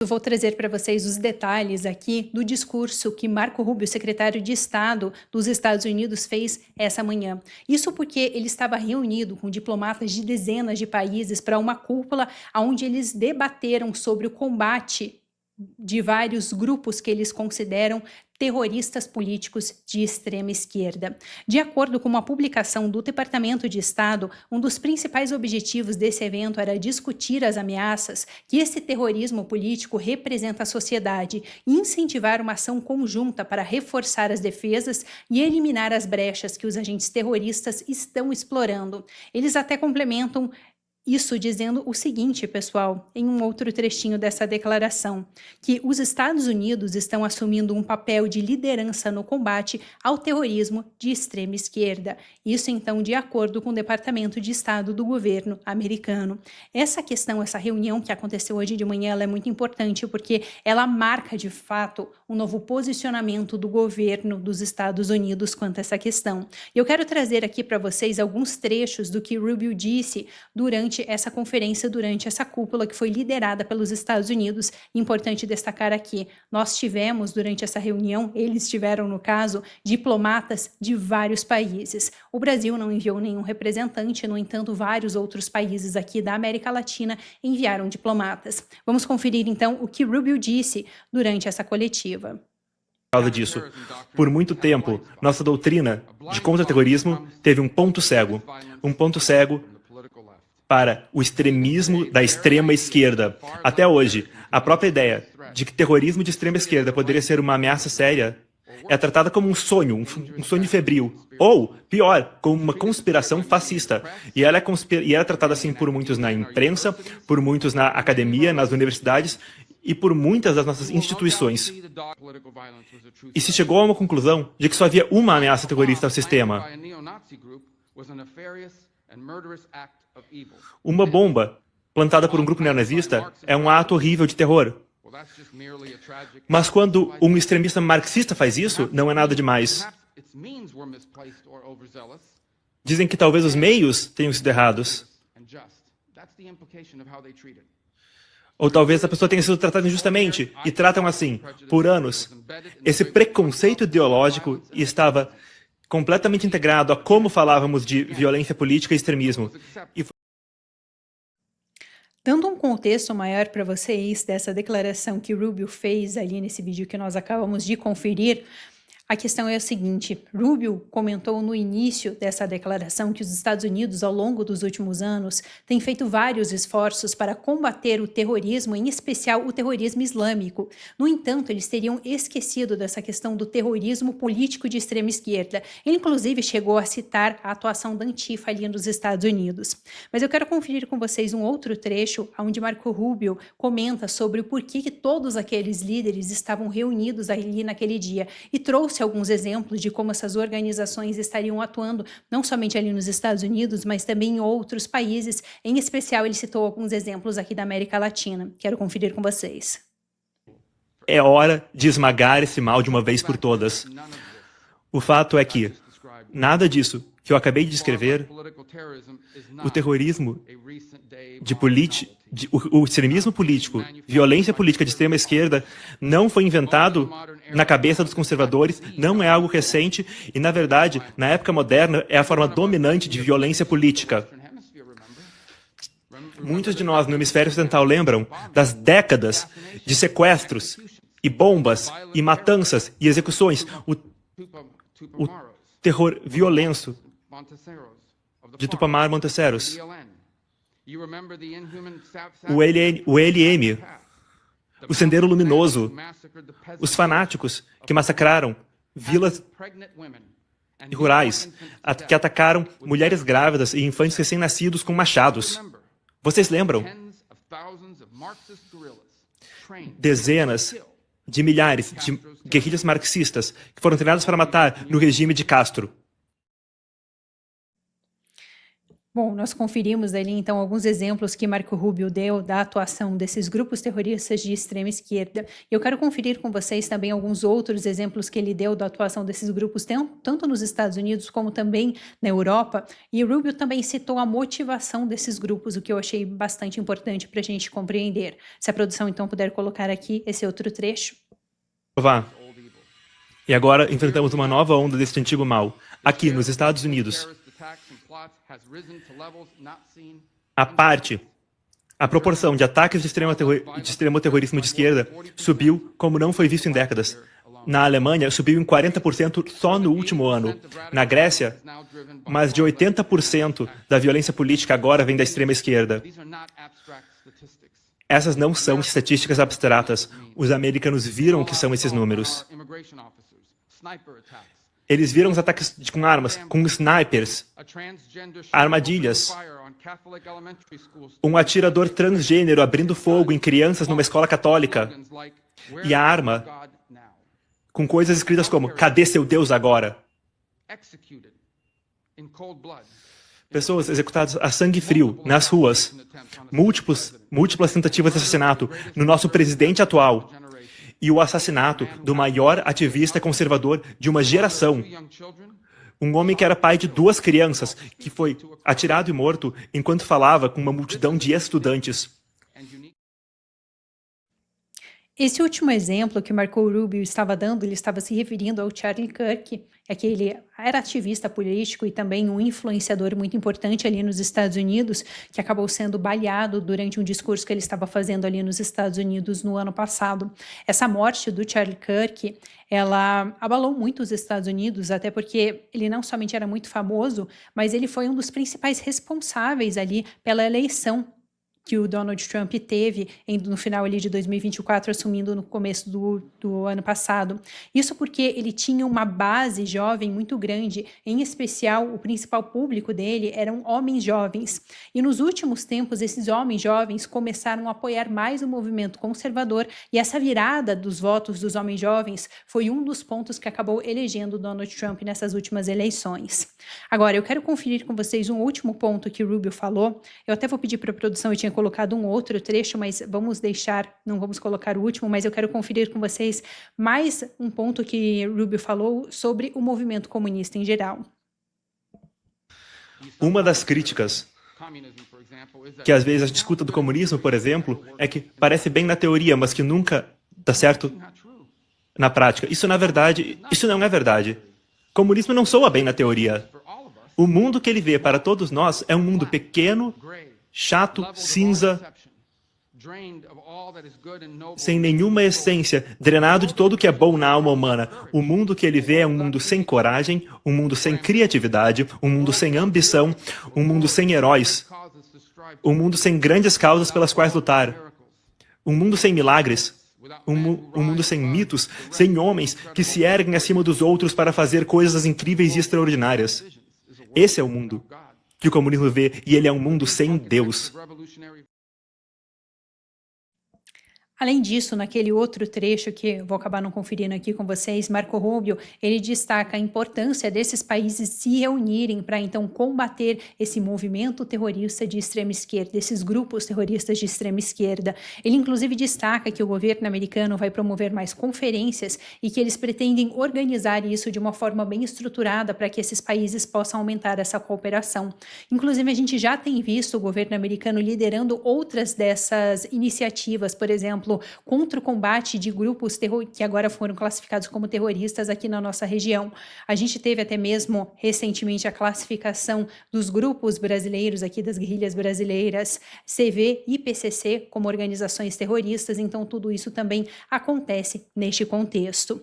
Eu vou trazer para vocês os detalhes aqui do discurso que Marco Rubio, secretário de Estado dos Estados Unidos, fez essa manhã. Isso porque ele estava reunido com diplomatas de dezenas de países para uma cúpula onde eles debateram sobre o combate de vários grupos que eles consideram terroristas políticos de extrema esquerda. De acordo com uma publicação do Departamento de Estado, um dos principais objetivos desse evento era discutir as ameaças que esse terrorismo político representa à sociedade e incentivar uma ação conjunta para reforçar as defesas e eliminar as brechas que os agentes terroristas estão explorando. Eles até complementam isso dizendo o seguinte, pessoal, em um outro trechinho dessa declaração, que os Estados Unidos estão assumindo um papel de liderança no combate ao terrorismo de extrema esquerda. Isso, então, de acordo com o Departamento de Estado do governo americano. Essa questão, essa reunião que aconteceu hoje de manhã, ela é muito importante porque ela marca, de fato, um novo posicionamento do governo dos Estados Unidos quanto a essa questão. E eu quero trazer aqui para vocês alguns trechos do que Rubio disse durante essa conferência, durante essa cúpula que foi liderada pelos Estados Unidos. Importante destacar aqui, nós tivemos durante essa reunião, eles tiveram no caso, diplomatas de vários países. O Brasil não enviou nenhum representante, no entanto, vários outros países aqui da América Latina enviaram diplomatas. Vamos conferir então o que Rubio disse durante essa coletiva. Por causa disso, por muito tempo, nossa doutrina de contra-terrorismo teve um ponto cego para o extremismo da extrema esquerda. Até hoje, a própria ideia de que terrorismo de extrema esquerda poderia ser uma ameaça séria é tratada como um sonho febril, ou, pior, como uma conspiração fascista. E ela é tratada assim por muitos na imprensa, por muitos na academia, nas universidades e por muitas das nossas instituições. E se chegou a uma conclusão de que só havia uma ameaça terrorista ao sistema. Uma bomba plantada por um grupo neonazista é um ato horrível de terror. Mas quando um extremista marxista faz isso, não é nada demais. Dizem que talvez os meios tenham sido errados. Ou talvez a pessoa tenha sido tratada injustamente, e tratam assim, por anos. Esse preconceito ideológico estava completamente integrado a como falávamos de violência política e extremismo. Dando um contexto maior para vocês dessa declaração que Rubio fez ali nesse vídeo que nós acabamos de conferir, a questão é a seguinte, Rubio comentou no início dessa declaração que os Estados Unidos, ao longo dos últimos anos, têm feito vários esforços para combater o terrorismo, em especial o terrorismo islâmico. No entanto, eles teriam esquecido dessa questão do terrorismo político de extrema esquerda. Ele, inclusive, chegou a citar a atuação da Antifa ali nos Estados Unidos. Mas eu quero conferir com vocês um outro trecho onde Marco Rubio comenta sobre o porquê que todos aqueles líderes estavam reunidos ali naquele dia e trouxe alguns exemplos de como essas organizações estariam atuando, não somente ali nos Estados Unidos, mas também em outros países. Em especial, ele citou alguns exemplos aqui da América Latina. Quero conferir com vocês. É hora de esmagar esse mal de uma vez por todas. O fato é que nada disso que eu acabei de descrever, o terrorismo o extremismo político, violência política de extrema esquerda, não foi inventado na cabeça dos conservadores, não é algo recente e, na verdade, na época moderna, é a forma dominante de violência política. Muitos de nós no hemisfério ocidental lembram das décadas de sequestros e bombas e matanças e execuções, o terror violento de Tupamar Monteceros, o ELM, o Sendero Luminoso, os fanáticos que massacraram vilas e rurais, que atacaram mulheres grávidas e infantes recém-nascidos com machados. Vocês lembram? Dezenas de milhares de guerrilhas marxistas que foram treinadas para matar no regime de Castro. Bom, nós conferimos ali então alguns exemplos que Marco Rubio deu da atuação desses grupos terroristas de extrema esquerda. Eu quero conferir com vocês também alguns outros exemplos que ele deu da atuação desses grupos, tanto nos Estados Unidos como também na Europa. E Rubio também citou a motivação desses grupos, o que eu achei bastante importante para a gente compreender. Se a produção então puder colocar aqui esse outro trecho. Vá. E agora enfrentamos uma nova onda deste antigo mal. Aqui, nos Estados Unidos, a proporção de ataques de extremo terrorismo de esquerda subiu como não foi visto em décadas. Na Alemanha, subiu em 40% só no último ano. Na Grécia, mais de 80% da violência política agora vem da extrema esquerda. Essas não são estatísticas abstratas. Os americanos viram o que são esses números. Eles viram os ataques com armas, com snipers, armadilhas, um atirador transgênero abrindo fogo em crianças numa escola católica e a arma com coisas escritas como "Cadê seu Deus agora?". Pessoas executadas a sangue frio, nas ruas. Múltiplas tentativas de assassinato no nosso presidente atual. E o assassinato do maior ativista conservador de uma geração. Um homem que era pai de 2 crianças, que foi atirado e morto enquanto falava com uma multidão de estudantes. Esse último exemplo que Marco Rubio estava dando, ele estava se referindo ao Charlie Kirk, que ele era ativista político e também um influenciador muito importante ali nos Estados Unidos, que acabou sendo baleado durante um discurso que ele estava fazendo ali nos Estados Unidos no ano passado. Essa morte do Charlie Kirk, ela abalou muito os Estados Unidos, até porque ele não somente era muito famoso, mas ele foi um dos principais responsáveis ali pela eleição que o Donald Trump teve no final ali de 2024, assumindo no começo do ano passado. Isso porque ele tinha uma base jovem muito grande, em especial o principal público dele eram homens jovens. E nos últimos tempos, esses homens jovens começaram a apoiar mais o movimento conservador e essa virada dos votos dos homens jovens foi um dos pontos que acabou elegendo Donald Trump nessas últimas eleições. Agora, eu quero conferir com vocês um último ponto que Rubio falou. Eu até vou pedir para a produção, eu tinha colocado um outro trecho, mas não vamos colocar o último, mas eu quero conferir com vocês mais um ponto que Rubio falou sobre o movimento comunista em geral. Uma das críticas que às vezes a gente escuta do comunismo, por exemplo, é que parece bem na teoria, mas que nunca dá certo na prática. Isso não é verdade. Comunismo não soa bem na teoria. O mundo que ele vê para todos nós é um mundo pequeno, chato, cinza, sem nenhuma essência, drenado de tudo que é bom na alma humana. O mundo que ele vê é um mundo sem coragem, um mundo sem criatividade, um mundo sem ambição, um mundo sem heróis, um mundo sem grandes causas pelas quais lutar, um mundo sem milagres, um mundo sem mitos, sem homens que se erguem acima dos outros para fazer coisas incríveis e extraordinárias. Esse é o mundo que o comunismo vê, e ele é um mundo sem Deus. Além disso, naquele outro trecho que vou acabar não conferindo aqui com vocês, Marco Rubio, ele destaca a importância desses países se reunirem para então combater esse movimento terrorista de extrema esquerda, esses grupos terroristas de extrema esquerda. Ele inclusive destaca que o governo americano vai promover mais conferências e que eles pretendem organizar isso de uma forma bem estruturada para que esses países possam aumentar essa cooperação. Inclusive, a gente já tem visto o governo americano liderando outras dessas iniciativas, por exemplo, contra o combate de grupos que agora foram classificados como terroristas aqui na nossa região. A gente teve até mesmo recentemente a classificação dos grupos brasileiros aqui, das guerrilhas brasileiras, CV e PCC, como organizações terroristas, então tudo isso também acontece neste contexto.